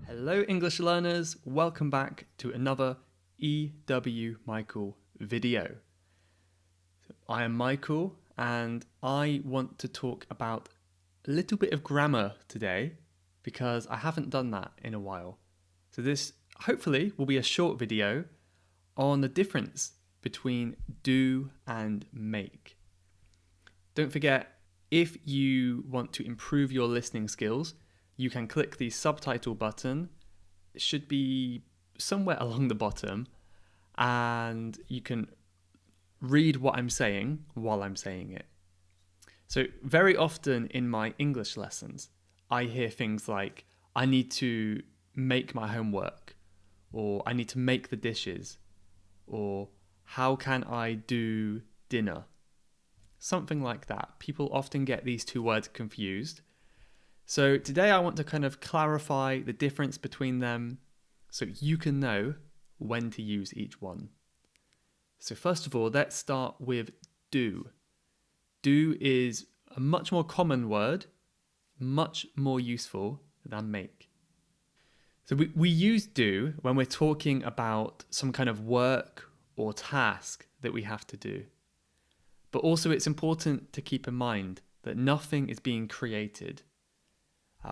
Hello English learners, welcome back to another EW Michael video. I am Michael and I want to talk about a little bit of grammar today because I haven't done that in a while. So this hopefully will be a short video on the difference between do and make. Don't forget, if you want to improve your listening skills, you can click the subtitle button. It should be somewhere along the bottom, and you can read what I'm saying while I'm saying it. So very often in my English lessons, I hear things like, I need to make my homework, or I need to make the dishes, or how can I do dinner? Something like that. People often get these two words confused. So today I want to kind of clarify the difference between them so you can know when to use each one. So first of all, let's start with do. Do is a much more common word, much more useful than make. So we use do when we're talking about some kind of work or task that we have to do. But also it's important to keep in mind that nothing is being created.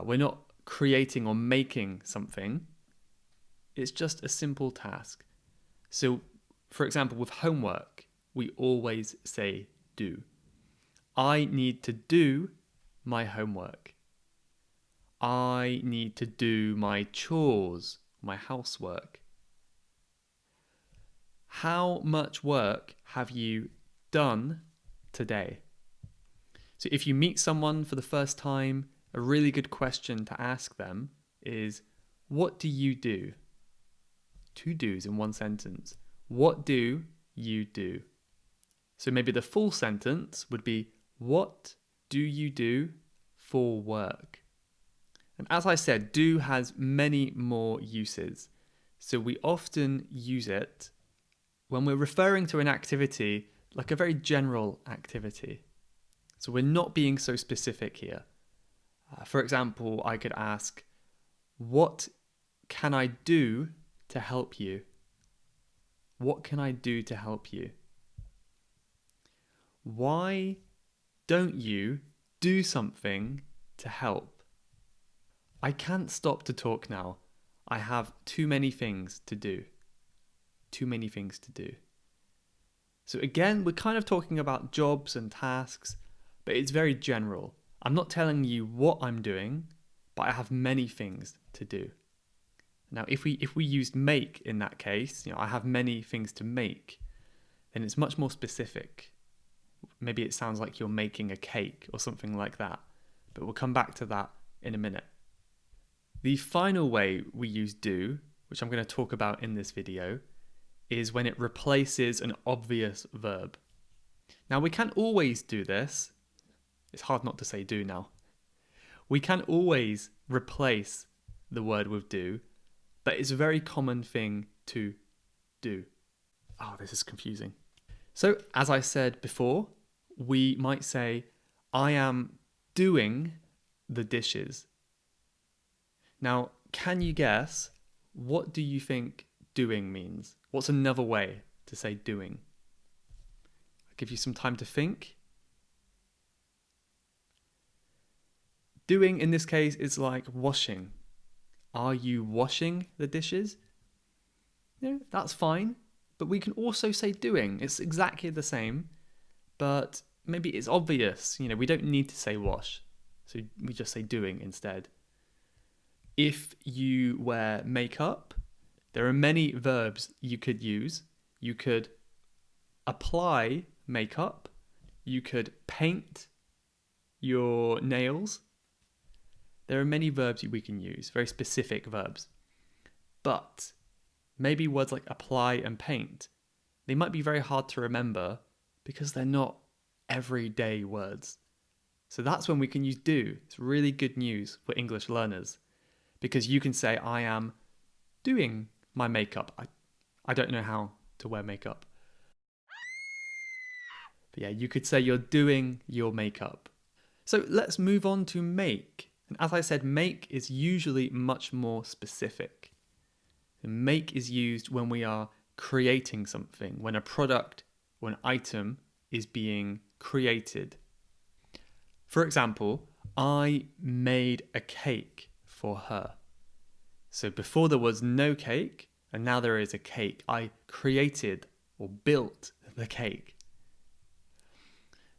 We're not creating or making something. It's just a simple task. So, for example, with homework, we always say do. I need to do my homework. I need to do my chores, my housework. How much work have you done today? So if you meet someone for the first time, a really good question to ask them is, what do you do? Two do's in one sentence. What do you do? So maybe the full sentence would be, what do you do for work? And as I said, do has many more uses. So we often use it when we're referring to an activity like a very general activity. So we're not being so specific here. For example, I could ask, what can I do to help you? What can I do to help you? Why don't you do something to help? I can't stop to talk now. I have too many things to do. Too many things to do. So again, we're kind of talking about jobs and tasks, but it's very general. I'm not telling you what I'm doing, but I have many things to do. Now, if we used make in that case, I have many things to make, then it's much more specific. Maybe it sounds like you're making a cake or something like that, but we'll come back to that in a minute. The final way we use do, which I'm going to talk about in this video, is when it replaces an obvious verb. Now, we can't always do this. It's hard not to say do now. We can always replace the word with do, but it's a very common thing to do. Oh, this is confusing. So, as I said before, we might say, I am doing the dishes. Now, can you guess, what do you think doing means? What's another way to say doing? I'll give you some time to think. Doing in this case is like washing. Are you washing the dishes? That's fine, but we can also say doing. It's exactly the same, but maybe it's obvious. We don't need to say wash, so we just say doing instead. If you wear makeup, there are many verbs you could use. You could apply makeup. You could paint your nails. There are many verbs we can use, very specific verbs. But maybe words like apply and paint, they might be very hard to remember because they're not everyday words. So that's when we can use do. It's really good news for English learners because you can say, I am doing my makeup. I don't know how to wear makeup. But yeah, you could say you're doing your makeup. So let's move on to make. And as I said, make is usually much more specific. And make is used when we are creating something, when a product or an item is being created. For example, I made a cake for her. So before there was no cake, and now there is a cake. I created or built the cake.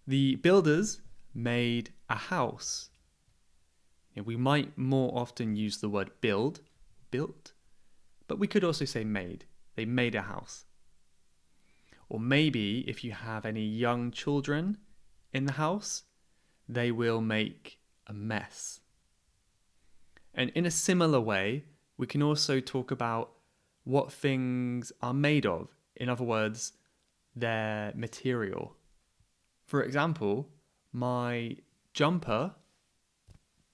The builders made a house. We might more often use the word build, built, but we could also say made. They made a house. Or maybe if you have any young children in the house, they will make a mess. And in a similar way, we can also talk about what things are made of. In other words, their material. For example, my jumper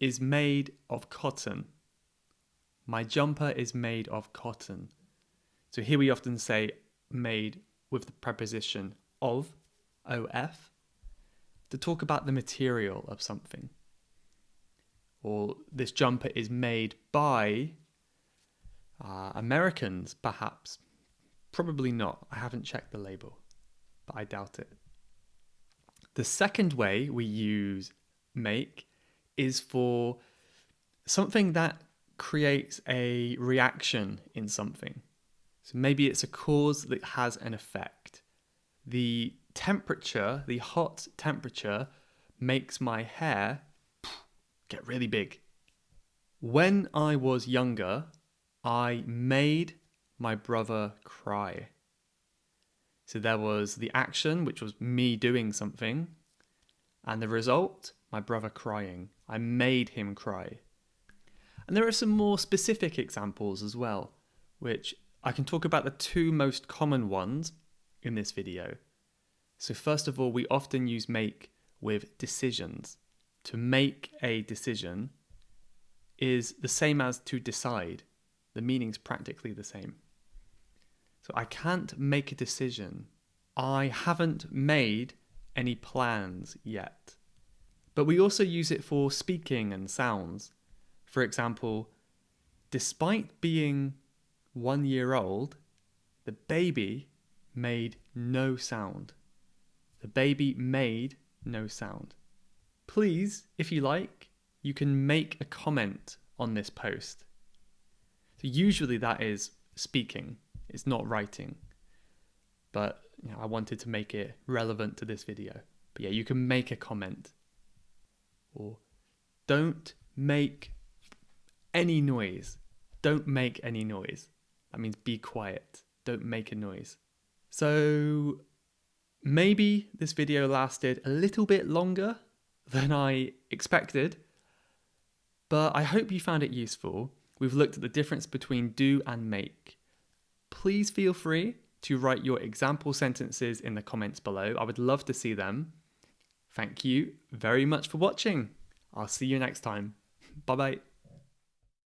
is made of cotton. My jumper is made of cotton. So here we often say made with the preposition of, of, to talk about the material of something. Or this jumper is made by Americans, perhaps. Probably not. I haven't checked the label, but I doubt it. The second way we use make is for something that creates a reaction in something. So maybe it's a cause that has an effect. The temperature, the hot temperature, makes my hair get really big. When I was younger, I made my brother cry. So there was the action, which was me doing something, and the result, my brother crying. I made him cry. And there are some more specific examples as well, which I can talk about the two most common ones in this video. So first of all, we often use make with decisions. To make a decision is the same as to decide. The meaning's practically the same. So I can't make a decision. I haven't made any plans yet. But we also use it for speaking and sounds. For example, despite being 1 year old, the baby made no sound. The baby made no sound. Please, if you like, you can make a comment on this post. So usually that is speaking, it's not writing. But I wanted to make it relevant to this video. But yeah, you can make a comment. Or don't make any noise. Don't make any noise. That means be quiet. Don't make a noise. So maybe this video lasted a little bit longer than I expected, but I hope you found it useful. We've looked at the difference between do and make. Please feel free to write your example sentences in the comments below. I would love to see them. Thank you very much for watching. I'll see you next time. Bye bye.